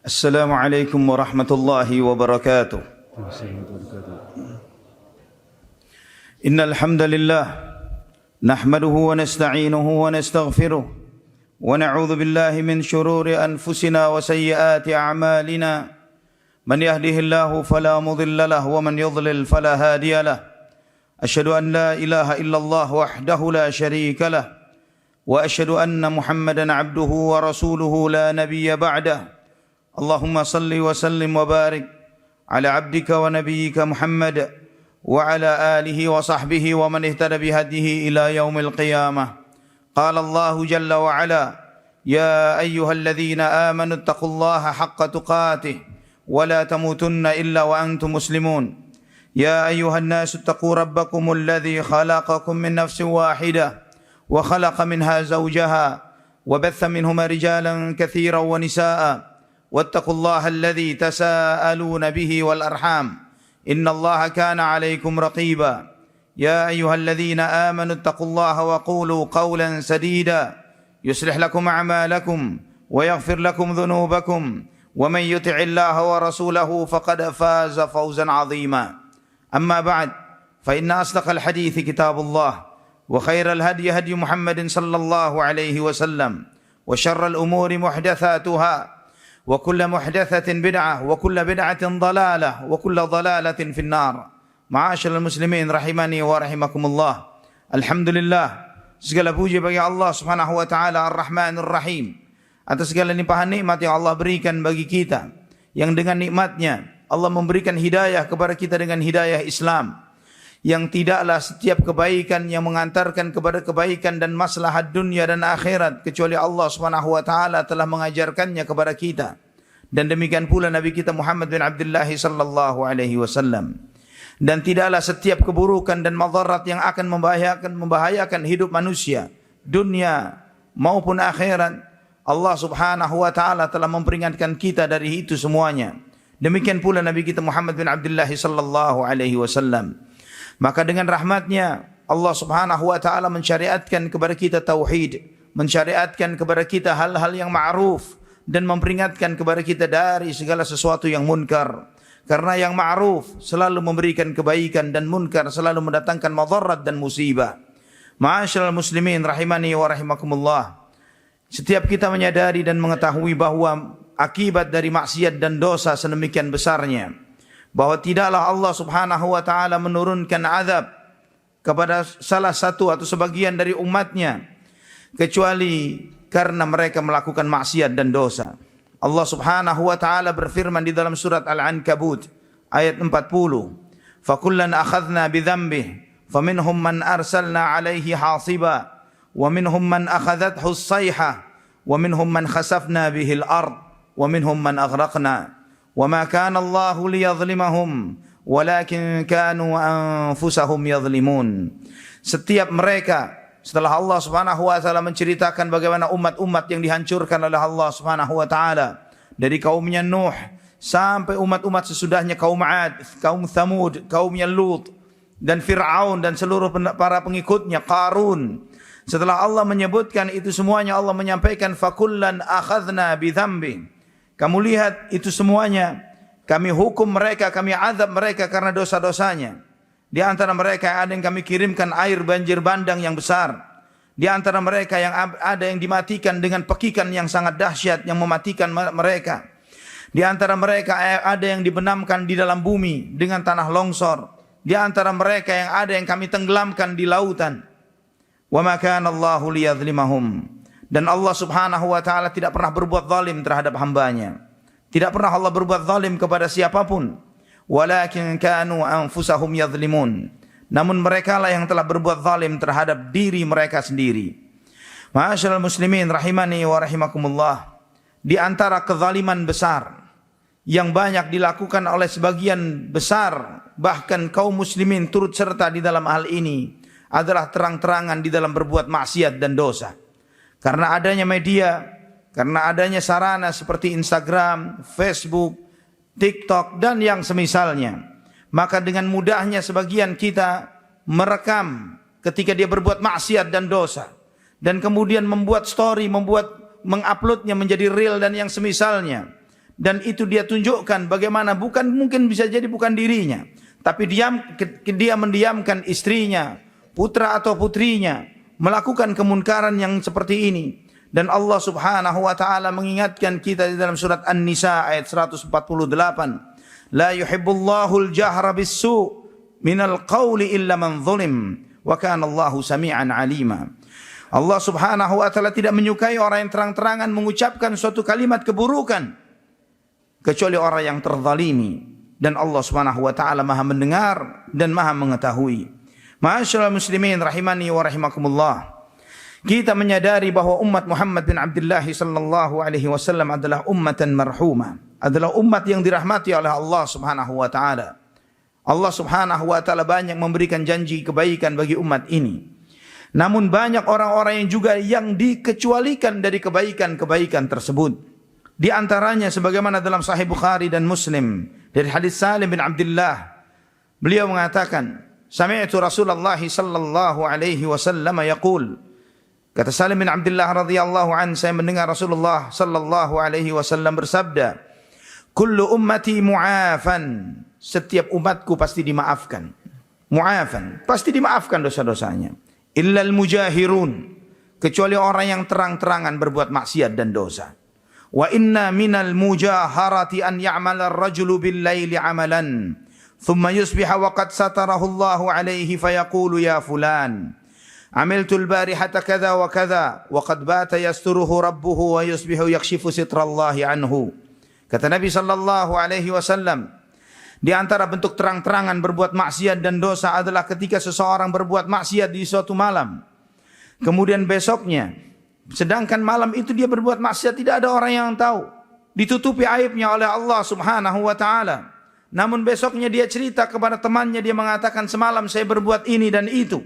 Assalamualaikum warahmatullahi wabarakatuh. Innal hamdalillah nahmaduhu wa nasta'inuhu wa nastaghfiruh wa na'udzu billahi min shururi anfusina wa sayyiati a'malina. Man yahdihillahu fala mudilla lahu wa man yudlil fala hadiya lahu. Asyhadu an la ilaha illallah wahdahu la syarika lahu wa asyhadu anna Muhammadan 'abduhu wa rasuluhu la nabiyya ba'dahu. Allahumma salli wa sallim wa barik ala abdika wa nabiyyika Muhammad wa ala alihi wa sahbihi wa man ihtada bihadihi ila yaumil qiyamah. Qala Allah jalla wa ala, ya ayyuhalladzina amanu taqullaha haqqa tuqatih wa la tamutunna illa wa antum muslimun. Ya ayyuhan nasu taqu rabbakumul ladzi khalaqakum min nafsin wahidah wa khalaqa minha zawjaha wa batha minhuma rijalan katsiran wa nisaa'a. واتقوا الله الذي تساءلون به والأرحام إن الله كان عليكم رقيبا يا أيها الذين آمنوا اتقوا الله وقولوا قولا سديدا يصلح لكم أعمالكم ويغفر لكم ذنوبكم ومن يطع الله ورسوله فقد فاز فوزا عظيما أما بعد فإن أصدق الحديث كتاب الله وخير الهدي هدي محمد صلى الله عليه وسلم وشر الأمور محدثاتها وكل محدثة بدعة وكل بدعة ضلالة وكل ضلالة في النار. Ma'asyiral muslimin rahimani wa rahimakumullah. Alhamdulillah, segala puji bagi Allah Subhanahu wa taala Ar-Rahmanir Rahim atas segala limpahan nikmat yang Allah berikan bagi kita, yang dengan nikmatnya Allah memberikan hidayah kepada kita dengan hidayah Islam, yang tidaklah setiap kebaikan yang mengantarkan kepada kebaikan dan maslahat dunia dan akhirat kecuali Allah Subhanahu wa taala telah mengajarkannya kepada kita. Dan demikian pula Nabi kita Muhammad bin Abdullah sallallahu alaihi wasallam. Dan tidaklah setiap keburukan dan madarat yang akan membahayakan hidup manusia, dunia maupun akhirat, Allah Subhanahu wa taala telah memperingatkan kita dari itu semuanya. Demikian pula Nabi kita Muhammad bin Abdullah sallallahu alaihi wasallam. Maka dengan rahmatnya Allah Subhanahu wa taala mensyariatkan kepada kita tauhid, mensyariatkan kepada kita hal-hal yang ma'ruf dan memperingatkan kepada kita dari segala sesuatu yang munkar. Karena yang ma'ruf selalu memberikan kebaikan dan munkar selalu mendatangkan madarat dan musibah. Ma'asyiral muslimin rahimani wa rahimakumullah. Setiap kita menyadari dan mengetahui bahwa akibat dari maksiat dan dosa sedemikian besarnya, bahwa tidaklah Allah Subhanahu wa taala menurunkan azab kepada salah satu atau sebagian dari umatnya kecuali karena mereka melakukan maksiat dan dosa. Allah Subhanahu wa taala berfirman di dalam surat Al-Ankabut ayat 40, "Fakullan akhadna bidhanbihi faminhum man arsalna 'alaihi hasiba wa minhum man akhadathu as-sayhah wa minhum man khasafna bihi al-ard wa minhum man aghraqna." وَمَا كَانَ اللَّهُ لِيَظْلِمَهُمْ وَلَكِنْ كَانُوا أَنفُسَهُمْ يَظْلِمُونَ. Setiap mereka, setelah Allah Subhanahu wa taala menceritakan bagaimana umat-umat yang dihancurkan oleh Allah Subhanahu wa taala, dari kaumnya Nuh sampai umat-umat sesudahnya, kaum 'Ad, kaum Thamud, kaumnya Lut dan Fir'aun dan seluruh para pengikutnya, Qarun. Setelah Allah menyebutkan itu semuanya, Allah menyampaikan fakullan akhadna bidhanbi. Kamu lihat itu semuanya, kami hukum mereka, kami azab mereka karena dosa-dosanya. Di antara mereka ada yang kami kirimkan air banjir bandang yang besar. Di antara mereka yang ada yang dimatikan dengan pekikan yang sangat dahsyat yang mematikan mereka. Di antara mereka ada yang dibenamkan di dalam bumi dengan tanah longsor. Di antara mereka yang ada yang kami tenggelamkan di lautan. Wa ma kana Allahu liyadzlimahum. Dan Allah Subhanahu wa taala tidak pernah berbuat zalim terhadap hambanya. Tidak pernah Allah berbuat zalim kepada siapapun. Walakin kanu anfusahum yadzlimun. Namun mereka lah yang telah berbuat zalim terhadap diri mereka sendiri. Ma'asyiral muslimin rahimani wa rahimakumullah. Di antara kezaliman besar yang banyak dilakukan oleh sebagian besar bahkan kaum muslimin turut serta di dalam hal ini adalah terang-terangan di dalam berbuat maksiat dan dosa. Karena adanya media, karena adanya sarana seperti Instagram, Facebook, TikTok dan yang semisalnya, maka dengan mudahnya sebagian kita merekam ketika dia berbuat maksiat dan dosa, dan kemudian membuat story, menguploadnya menjadi reel dan yang semisalnya, dan itu dia tunjukkan bagaimana mungkin bisa jadi bukan dirinya, tapi dia mendiamkan istrinya, putra atau putrinya melakukan kemunkaran yang seperti ini. Dan Allah Subhanahu wa taala mengingatkan kita di dalam surat An-Nisa ayat 148, la yuhibbullahu al-jahra bis-su' minal qawli illa man zulim wa kana Allahu sami'an alima. Allah Subhanahu wa taala tidak menyukai orang yang terang-terangan mengucapkan suatu kalimat keburukan kecuali orang yang terzalimi, dan Allah Subhanahu wa taala Maha mendengar dan Maha mengetahui. Ma'asyiral muslimin rahimani wa rahimakumullah. Kita menyadari bahwa umat Muhammad bin Abdullah sallallahu alaihi wasallam adalah ummatan marhumah, adalah umat yang dirahmati oleh Allah Subhanahu wa taala. Allah Subhanahu wa taala banyak memberikan janji kebaikan bagi umat ini. Namun banyak orang-orang yang juga yang dikecualikan dari kebaikan-kebaikan tersebut. Di antaranya sebagaimana dalam Sahih Bukhari dan Muslim dari hadis Salim bin Abdullah, beliau mengatakan, sami'tu Rasulullah sallallahu alaihi wasallam yaqul, kata Salim bin Abdullah radhiyallahu an, saya mendengar Rasulullah sallallahu alaihi wasallam bersabda, kullu ummati mu'afan, setiap umatku pasti dimaafkan. Mu'afan, pasti dimaafkan dosa-dosanya. Illal mujahirun, kecuali orang yang terang-terangan berbuat maksiat dan dosa. Wa inna minal mujaharati an ya'mala ar-rajulu bil-laili 'amalan thumma yusbiha wa qad satarahu Allahu alayhi fayaqulu ya fulan amiltu al-barihata kadza wa kadza wa qad bata yasturuhu rabbuhu wa yusbihu yakshifu sitrallahi anhu. Kata Nabi sallallahu alaihi wasallam, di antara bentuk terang-terangan berbuat maksiat dan dosa adalah ketika seseorang berbuat maksiat di suatu malam, kemudian besoknya, sedangkan malam itu dia berbuat maksiat, tidak ada orang yang tahu, ditutupi aibnya oleh Allah Subhanahu wa taala. Namun besoknya dia cerita kepada temannya, dia mengatakan semalam saya berbuat ini dan itu.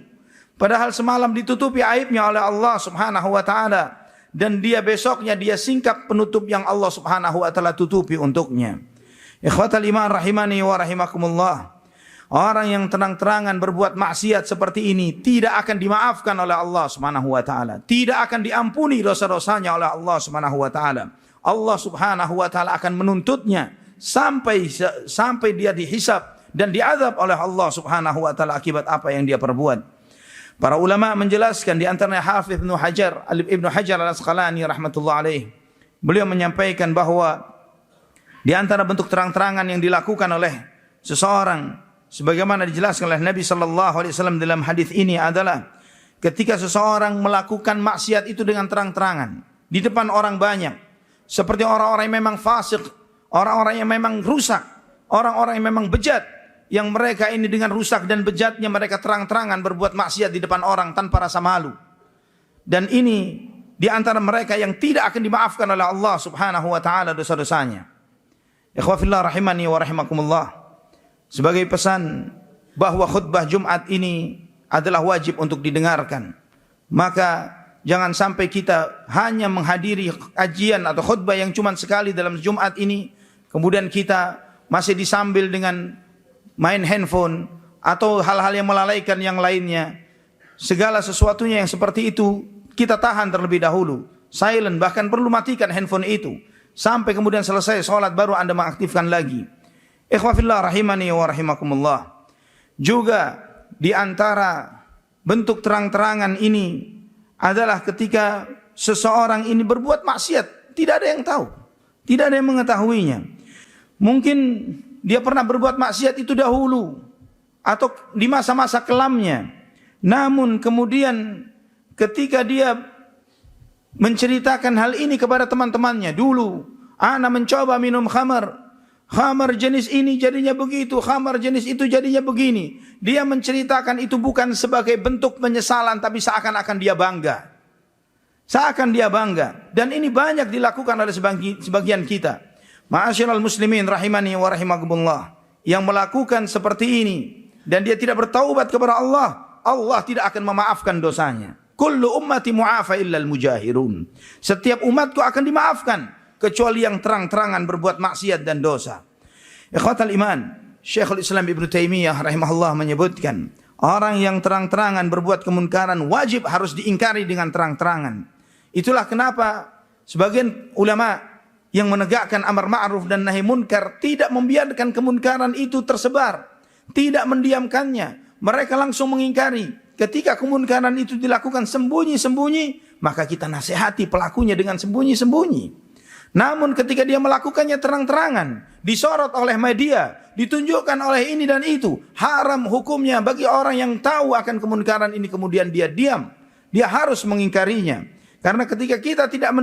Padahal semalam ditutupi aibnya oleh Allah Subhanahu wa taala, dan dia besoknya dia singkap penutup yang Allah Subhanahu wa taala tutupi untuknya. Ikhwatal iman rahimani wa rahimakumullah. Orang yang terang-terangan berbuat maksiat seperti ini tidak akan dimaafkan oleh Allah Subhanahu wa taala. Tidak akan diampuni dosa-dosanya oleh Allah Subhanahu wa taala. Allah Subhanahu wa taala akan menuntutnya sampai dia dihisab dan diazab oleh Allah Subhanahu wa taala akibat apa yang dia perbuat. Para ulama menjelaskan, di antaranya Hafidz Ibnu Hajar Al-Asqalani rahmatullah alaih. Beliau menyampaikan bahwa di antara bentuk terang-terangan yang dilakukan oleh seseorang, sebagaimana dijelaskan oleh Nabi sallallahu alaihi wasallam dalam hadis ini, adalah ketika seseorang melakukan maksiat itu dengan terang-terangan di depan orang banyak, seperti orang-orang yang memang fasik, orang-orang yang memang rusak, orang-orang yang memang bejat, yang mereka ini dengan rusak dan bejatnya mereka terang-terangan berbuat maksiat di depan orang tanpa rasa malu. Dan ini di antara mereka yang tidak akan dimaafkan oleh Allah Subhanahu wa taala dosa-dosanya. Ikhwafillah rahimani wa rahimakumullah. Sebagai pesan bahwa khutbah Jumat ini adalah wajib untuk didengarkan, maka jangan sampai kita hanya menghadiri kajian atau khutbah yang cuma sekali dalam Jumat ini, kemudian kita masih disambil dengan main handphone atau hal-hal yang melalaikan yang lainnya. Segala sesuatunya yang seperti itu kita tahan terlebih dahulu, silent, bahkan perlu matikan handphone itu sampai kemudian selesai sholat baru Anda mengaktifkan lagi. Ikhwafillah rahimani wa rahimakumullah. Juga di antara bentuk terang-terangan ini adalah ketika seseorang ini berbuat maksiat, tidak ada yang tahu, tidak ada yang mengetahuinya. Mungkin dia pernah berbuat maksiat itu dahulu atau di masa-masa kelamnya. Namun kemudian ketika dia menceritakan hal ini kepada teman-temannya, dulu ana mencoba minum khamar jenis ini jadinya begitu, khamar jenis itu jadinya begini. Dia menceritakan itu bukan sebagai bentuk penyesalan, tapi seakan-akan dia bangga. Seakan dia bangga. Dan ini banyak dilakukan oleh sebagian kita. Ma'asyiral muslimin rahimani wa rahimakumullah, yang melakukan seperti ini dan dia tidak bertaubat kepada Allah, Allah tidak akan memaafkan dosanya. Kullu ummati mu'afa illal mujahirun. Setiap umatku akan dimaafkan kecuali yang terang-terangan berbuat maksiat dan dosa. Ikhwatal iman, Syekhul Islam Ibnu Taimiyah rahimahullah menyebutkan, orang yang terang-terangan berbuat kemunkaran wajib harus diingkari dengan terang-terangan. Itulah kenapa sebagian ulama yang menegakkan amar ma'ruf dan nahi munkar tidak membiarkan kemunkaran itu tersebar, tidak mendiamkannya. Mereka langsung mengingkari. Ketika kemunkaran itu dilakukan sembunyi-sembunyi, maka kita nasihati pelakunya dengan sembunyi-sembunyi. Namun ketika dia melakukannya terang-terangan, disorot oleh media, ditunjukkan oleh ini dan itu, haram hukumnya bagi orang yang tahu akan kemunkaran ini kemudian dia diam. Dia harus mengingkarinya. Karena ketika kita tidak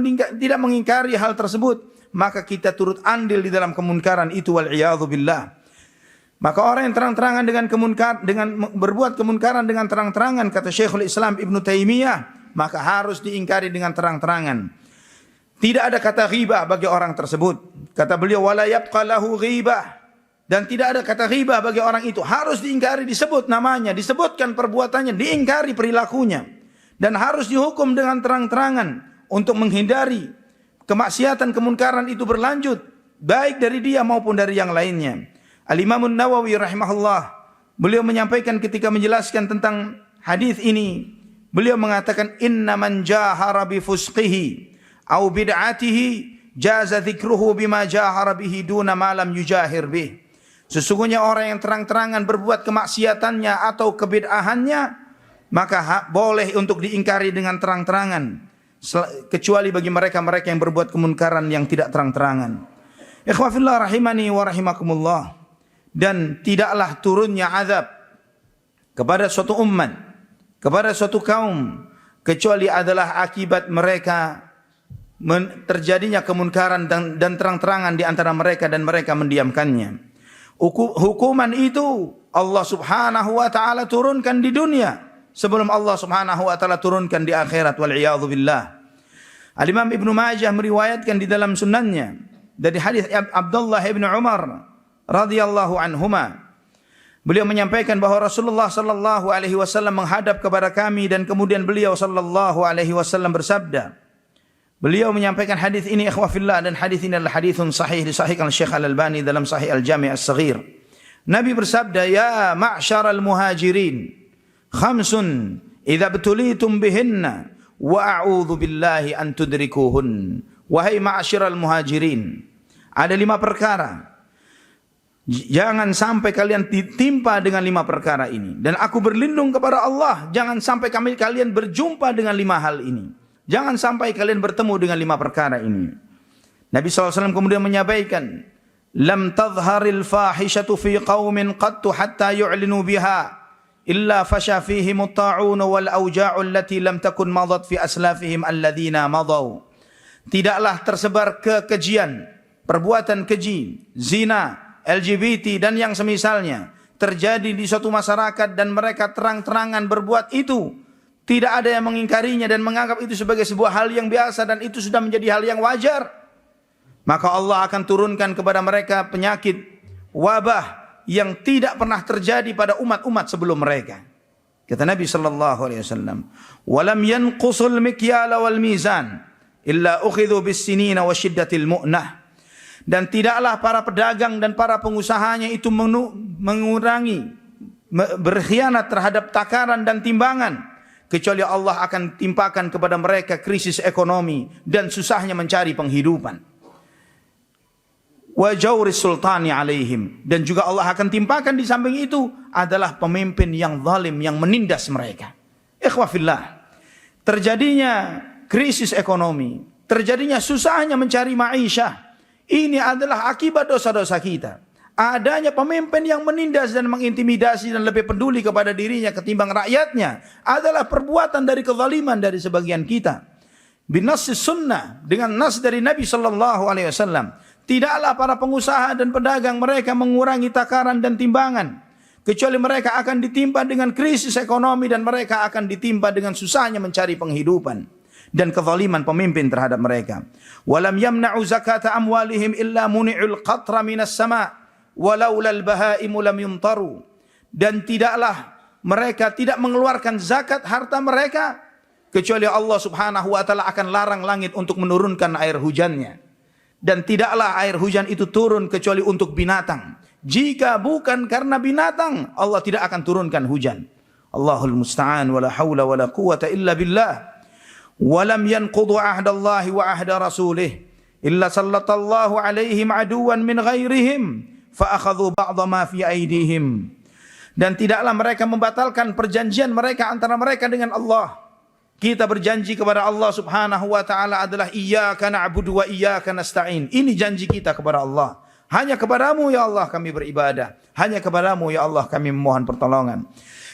mengingkari hal tersebut, maka kita turut andil di dalam kemunkaran itu, wal'iyadzu billah. Maka orang yang terang-terangan dengan berbuat kemunkaran dengan terang-terangan, kata Syekhul Islam Ibnu Taimiyah, maka harus diingkari dengan terang-terangan. Tidak ada kata ghibah bagi orang tersebut. Kata beliau, wala yabqa lahu ghibah. Dan tidak ada kata ghibah bagi orang itu. Harus diingkari, disebut namanya, disebutkan perbuatannya, diingkari perilakunya. Dan harus dihukum dengan terang-terangan untuk menghindari kemaksiatan kemunkaran itu berlanjut, baik dari dia maupun dari yang lainnya. Al-Imam Nawawi rahimahullah, beliau menyampaikan ketika menjelaskan tentang hadis ini, beliau mengatakan inna man jahara bi fusqihi au bid'atihi jaza dzikruhu bima jahara bihi duna ma lam yujahir bih. Sesungguhnya orang yang terang-terangan berbuat kemaksiatannya atau kebid'ahannya, maka boleh untuk diingkari dengan terang-terangan, kecuali bagi mereka-mereka yang berbuat kemunkaran yang tidak terang-terangan. Ikhwah fillah rahimani wa rahimakumullah. Dan tidaklah turunnya azab kepada suatu umat, kepada suatu kaum, kecuali adalah akibat mereka terjadinya kemunkaran dan terang-terangan di antara mereka dan mereka mendiamkannya. Hukuman itu Allah Subhanahu wa taala turunkan di dunia sebelum Allah Subhanahu wa taala turunkan di akhirat, wal iyadzu billah. Al-Imam Ibnu Majah meriwayatkan di dalam sunannya dari hadis Abdullah bin Umar radhiyallahu anhuma, beliau menyampaikan bahwa Rasulullah sallallahu alaihi wasallam menghadap kepada kami dan kemudian beliau sallallahu alaihi wasallam bersabda. Beliau menyampaikan hadis ini ikhwah fillah, dan hadis ini adalah hadithun sahih, disahihkan Syekh Al-Albani dalam Sahih Al-Jami' As-Saghir. Nabi bersabda, "Ya ma'syaral muhajirin, khamsun idza btulitum bihinna wa a'udzu billahi an tudrikuhun." Wahai ma'syaral muhajirin, ada 5 perkara. Jangan sampai kalian ditimpa dengan 5 perkara ini. Dan aku berlindung kepada Allah, jangan sampai kalian berjumpa dengan 5 hal ini. Jangan sampai kalian bertemu dengan 5 perkara ini. Nabi SAW kemudian menyampaikan, lam tadhharil fahishatu fi qaumin qattu hatta yu'linu biha illa fasha fihim at-ta'un wal awja'u allati lam takun madat fi aslafihim alladhina madaw. Tidaklah tersebar kekejian, perbuatan keji, zina, LGBT dan yang semisalnya terjadi di suatu masyarakat dan mereka terang-terangan berbuat itu. Tidak ada yang mengingkarinya dan menganggap itu sebagai sebuah hal yang biasa dan itu sudah menjadi hal yang wajar. Maka Allah akan turunkan kepada mereka penyakit, wabah yang tidak pernah terjadi pada umat-umat sebelum mereka. Kata Nabi sallallahu alaihi wasallam, "Walam yanqusul mikyala wal mizan illa ukhidhu bis-sinina wa syiddatil mu'nah." Dan tidaklah para pedagang dan para pengusahanya itu mengurangi, berkhianat terhadap takaran dan timbangan, kecuali Allah akan timpakan kepada mereka krisis ekonomi dan susahnya mencari penghidupan. Wa jawris sultani alaihim, dan juga Allah akan timpakan di samping itu adalah pemimpin yang zalim yang menindas mereka. Ikhwah fillah, terjadinya krisis ekonomi, terjadinya susahnya mencari ma'isyah, ini adalah akibat dosa-dosa kita. Adanya pemimpin yang menindas dan mengintimidasi dan lebih peduli kepada dirinya ketimbang rakyatnya adalah perbuatan dari kezaliman dari sebagian kita. Binassis sunnah, dengan nas dari Nabi sallallahu alaihi wasallam, tidaklah para pengusaha dan pedagang mereka mengurangi takaran dan timbangan, kecuali mereka akan ditimpa dengan krisis ekonomi dan mereka akan ditimpa dengan susahnya mencari penghidupan dan kezaliman pemimpin terhadap mereka. Walam yamna'u zakata amwalihim illa muni'ul qatra minas sama' walaula al-bahaimu lam yumtaru. Dan tidaklah mereka tidak mengeluarkan zakat harta mereka kecuali Allah Subhanahu wa taala akan larang langit untuk menurunkan air hujannya. Dan tidaklah air hujan itu turun kecuali untuk binatang. Jika bukan karena binatang, Allah tidak akan turunkan hujan. Allahul musta'an, wala haula wala quwata illa billah. Walam yanqudu ahdallahi wa ahda rasulih illa sallatallahu alaihim aduwan min ghairihim fa akhadhu ba'dha ma fi aydihim. Dan tidaklah mereka membatalkan perjanjian mereka antara mereka dengan Allah. Kita berjanji kepada Allah Subhanahu wa taala adalah iyyaka na'budu wa iyyaka nasta'in. Ini janji kita kepada Allah. Hanya kepadamu ya Allah kami beribadah. Hanya kepadamu ya Allah kami memohon pertolongan.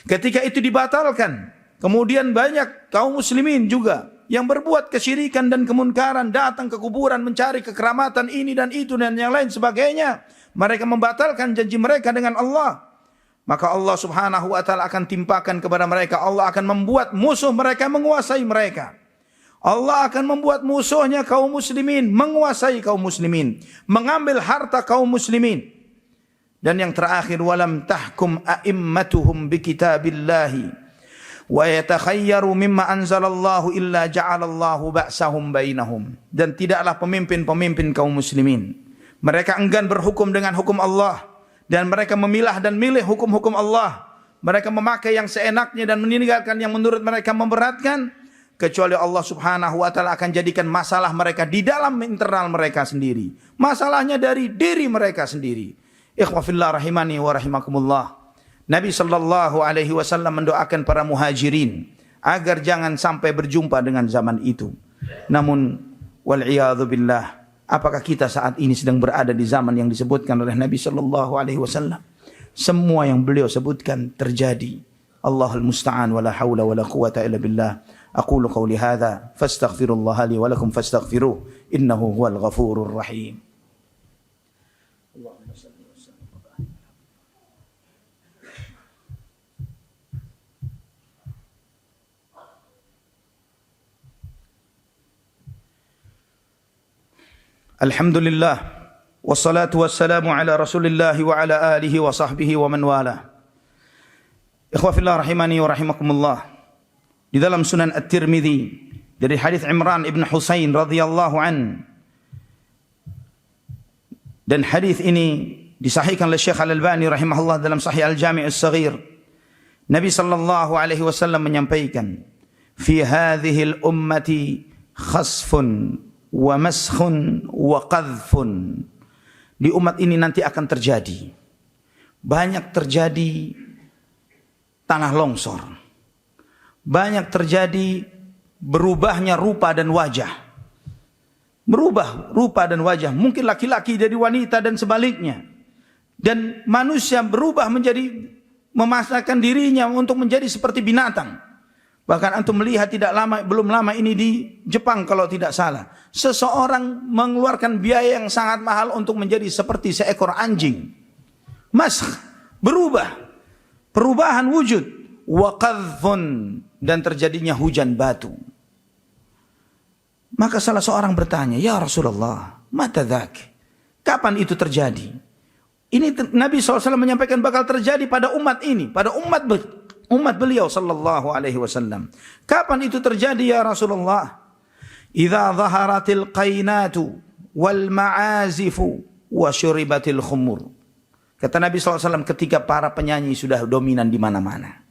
Ketika itu dibatalkan, kemudian banyak kaum muslimin juga yang berbuat kesyirikan dan kemunkaran, datang ke kuburan mencari kekeramatan ini dan itu dan yang lain sebagainya. Mereka membatalkan janji mereka dengan Allah. Maka Allah Subhanahu wa taala akan timpakan kepada mereka. Allah akan membuat musuh mereka menguasai mereka. Allah akan membuat musuhnya kaum muslimin menguasai kaum muslimin, mengambil harta kaum muslimin. Dan yang terakhir, walam tahkum a'immatuhum bikitabillahi wa yatakhayyaru mimma anzalallahu illa ja'alallahu ba'sahum bainahum. Dan tidaklah pemimpin-pemimpin kaum muslimin, mereka enggan berhukum dengan hukum Allah, dan mereka memilah dan milih hukum-hukum Allah. Mereka memakai yang seenaknya dan meninggalkan yang menurut mereka memberatkan, kecuali Allah Subhanahu wa taala akan jadikan masalah mereka di dalam internal mereka sendiri. Masalahnya dari diri mereka sendiri. Ikhwah fillah rahimani wa rahimakumullah. Nabi sallallahu alaihi wasallam mendoakan para muhajirin agar jangan sampai berjumpa dengan zaman itu. Namun wal iyadzu billah, apakah kita saat ini sedang berada di zaman yang disebutkan oleh Nabi sallallahu alaihi wasallam? Semua yang beliau sebutkan terjadi. Allahul musta'an wala haula wala quwata illa billah. Aqulu qawli hadza fastaghfirullaha li wa lakum fastaghfiruh innahu huwal ghafurur rahim. Allahumma salli wa sallim wa barik. Alhamdulillah wassalatu wassalamu ala Rasulillah wa ala alihi wa sahbihi wa man wala. Ikhwah fillah rahimani wa rahimakumullah. Di dalam Sunan At-Tirmidzi dari hadis Imran ibn Husain radhiyallahu an, dan hadis ini disahihkan oleh Syekh Al-Albani rahimahullah dalam Sahih Al-Jami' As-Saghir. Nabi sallallahu alaihi wasallam menyampaikan, fi hadhihi al-ummati khasfun wa maskhun wa qadhfun. Di umat ini nanti akan terjadi banyak terjadi tanah longsor, banyak terjadi berubahnya rupa dan wajah, berubah rupa dan wajah, mungkin laki-laki jadi wanita dan sebaliknya, dan manusia berubah menjadi memasakkan dirinya untuk menjadi seperti binatang. Bahkan antum melihat belum lama ini di Jepang kalau tidak salah, seseorang mengeluarkan biaya yang sangat mahal untuk menjadi seperti seekor anjing. Maskh, berubah, perubahan wujud, wa qadhfun, dan terjadinya hujan batu. Maka salah seorang bertanya, ya Rasulullah, mata dzak? Kapan itu terjadi? Ini Nabi SAW menyampaikan bakal terjadi pada umat ini, pada umat beliau sallallahu alaihi wasallam. Kapan itu terjadi ya Rasulullah? Idza zaharatil qainatu wal ma'azifu wa syuribatil khumur. Kata Nabi SAW, ketika para penyanyi sudah dominan di mana-mana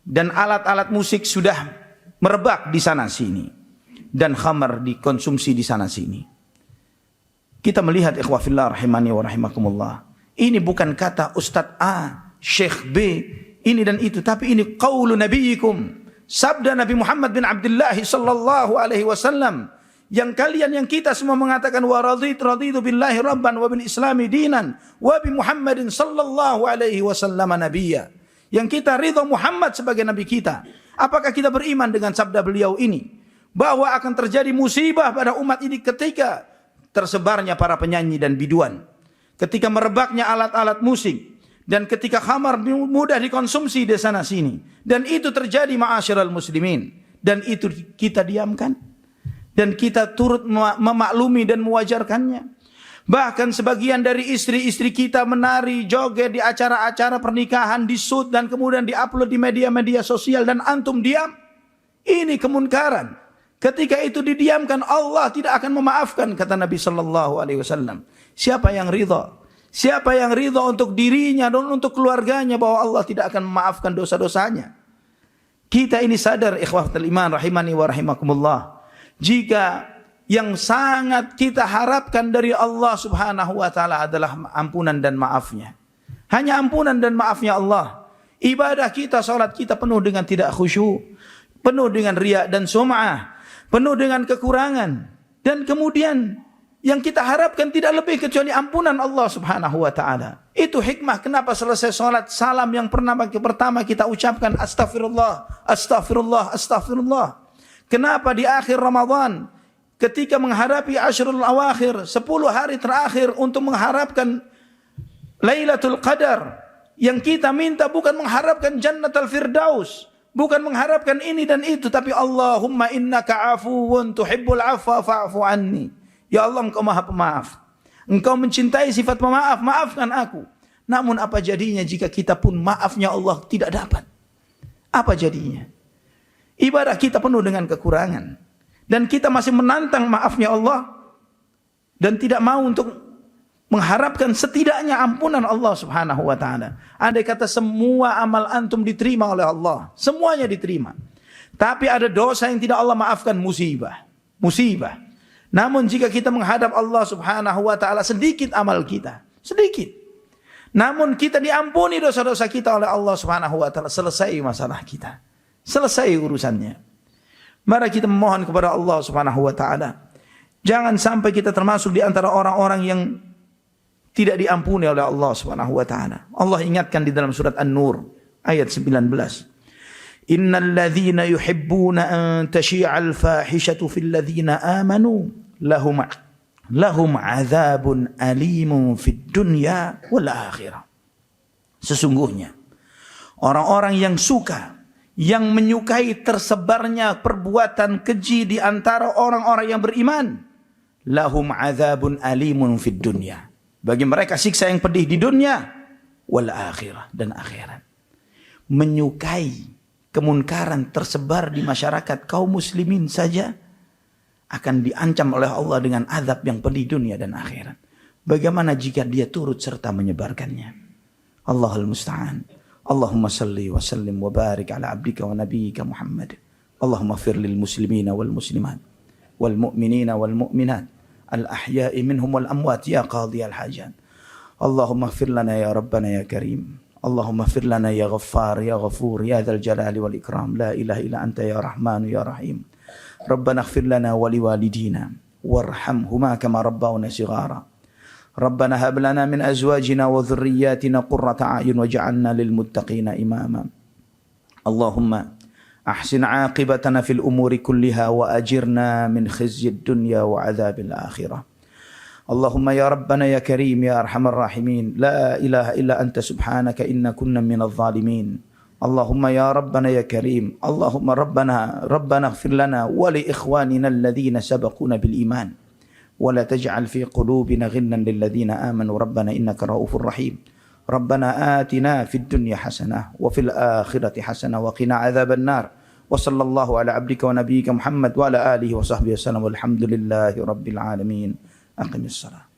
dan alat-alat musik sudah merebak di sana sini dan khamar dikonsumsi di sana sini. Kita melihat ikhwah fillah rahimani wa rahimakumullah. Ini bukan kata Ustadz A, Syekh B, ini dan itu, tapi ini qaulu nabiyikum, sabda Nabi Muhammad bin Abdullah sallallahu alaihi wasallam, yang kita semua mengatakan wa raditu billahi rabban wa bil islami dinan wa bi Muhammadin sallallahu alaihi wasallam nabiyya. Yang kita ridha Muhammad sebagai nabi kita. Apakah kita beriman dengan sabda beliau ini bahwa akan terjadi musibah pada umat ini ketika tersebarnya para penyanyi dan biduan, ketika merebaknya alat-alat musik, dan ketika khamar mudah dikonsumsi di sana sini, dan itu terjadi ma'asyiral muslimin, dan itu kita diamkan dan kita turut memaklumi dan mewajarkannya. Bahkan sebagian dari istri-istri kita menari joget di acara-acara pernikahan, di-shoot dan kemudian di-upload di media-media sosial, dan antum diam. Ini kemunkaran. Ketika itu didiamkan, Allah tidak akan memaafkan, kata Nabi sallallahu alaihi wasallam. Siapa yang ridha? Siapa yang ridha untuk dirinya dan untuk keluarganya bahwa Allah tidak akan memaafkan dosa-dosanya? Kita ini sadar ikhwatul iman rahimani wa rahimakumullah. Jika yang sangat kita harapkan dari Allah Subhanahu wa taala adalah ampunan dan maafnya. Hanya ampunan dan maafnya Allah. Ibadah kita, salat kita penuh dengan tidak khusyuk, penuh dengan riya dan sum'ah, penuh dengan kekurangan. Dan kemudian yang kita harapkan tidak lebih kecuali ampunan Allah Subhanahu wa taala. Itu hikmah kenapa selesai salat salam yang pertama kita ucapkan astagfirullah, astagfirullah, astagfirullah. Kenapa di akhir Ramadan ketika menghadapi Ashrul Awakhir, 10 hari terakhir untuk mengharapkan Lailatul Qadar, yang kita minta bukan mengharapkan Jannatul Firdaus, bukan mengharapkan ini dan itu, tapi Allahumma innaka afuwun tuhibbul afwa fa'fu anni. Ya Allah, Engkau Maha Pemaaf. Engkau mencintai sifat pemaaf, maafkan aku. Namun apa jadinya jika kita pun maafnya Allah tidak dapat? Apa jadinya? Ibadah kita penuh dengan kekurangan. Dan kita masih menantang maafnya Allah. Dan tidak mau untuk mengharapkan setidaknya ampunan Allah Subhanahu wa taala. Andai kata semua amal antum diterima oleh Allah, semuanya diterima. Tapi ada dosa yang tidak Allah maafkan, musibah. Musibah. Namun jika kita menghadap Allah Subhanahu wa taala, sedikit amal kita, sedikit. Namun kita diampuni dosa-dosa kita oleh Allah Subhanahu wa taala, selesai masalah kita. Selesai urusannya. Mari kita memohon kepada Allah Subhanahu wa taala. Jangan sampai kita termasuk di antara orang-orang yang tidak diampuni oleh Allah Subhanahu wa taala. Allah ingatkan di dalam surat An-Nur ayat 19. Innal ladzina yuhibbuna an tashi'al fahishatu fil ladzina amanu lahum adzabun alimun fid dunya wal akhirah. Sesungguhnya orang-orang yang suka, yang menyukai tersebarnya perbuatan keji di antara orang-orang yang beriman, lahum adzabun alimun fid dunya. Bagi mereka siksa yang pedih di dunia wal akhirah, dan akhirat. Menyukai kemunkaran tersebar di masyarakat kaum muslimin saja akan diancam oleh Allah dengan azab yang pedih dunia dan akhirat. Bagaimana jika dia turut serta menyebarkannya? Allahul musta'an. Allahumma salli wa sallim wa barik ala abdika wa nabiyyika Muhammad. Allahumma fir lil muslimina wal muslimat wal mu'minina wal mu'minat al ahya'i minhum wal amwat ya qadhi al hajat. Allahumma fir lana ya rabbana ya karim. Allahumma fir lana ya ghaffar ya ghafur ya dzal jalali wal ikram. La ilaha illa anta ya rahman ya rahim. Rabbana ighfir lana wa liwalidina warhamhuma kama rabbawna shighara. Rabbana hab lana min azwajina wa dhurriyyatina qurrata a'yun waj'alna lil muttaqina imama. Allahumma ahsin 'aqibatana fil umuri kulliha wa ajirna min khizyid dunya wa 'adzabil akhirah. Allahumma ya Rabbana ya Karim ya Arhamar Rahimin, la ilaha illa anta subhanaka inna kunna minadh dhalimin. Allahumma ya Rabbana ya Karim, Allahumma Rabbana ighfir lana wa li ikhwanina alladhina sabaquna bil iman wa la taj'al fi qulubina ghillan lil ladzina amanu rabbana innaka ra'ufur rahim. Rabbana atina fid dunya hasanah wa fil akhirati hasanah wa qina adzaban nar. Wa sallallahu ala abdika wa nabiyyika Muhammad wa ala alihi wa sahbihi wasallam walhamdulillahi rabbil alamin. Aqimis salat.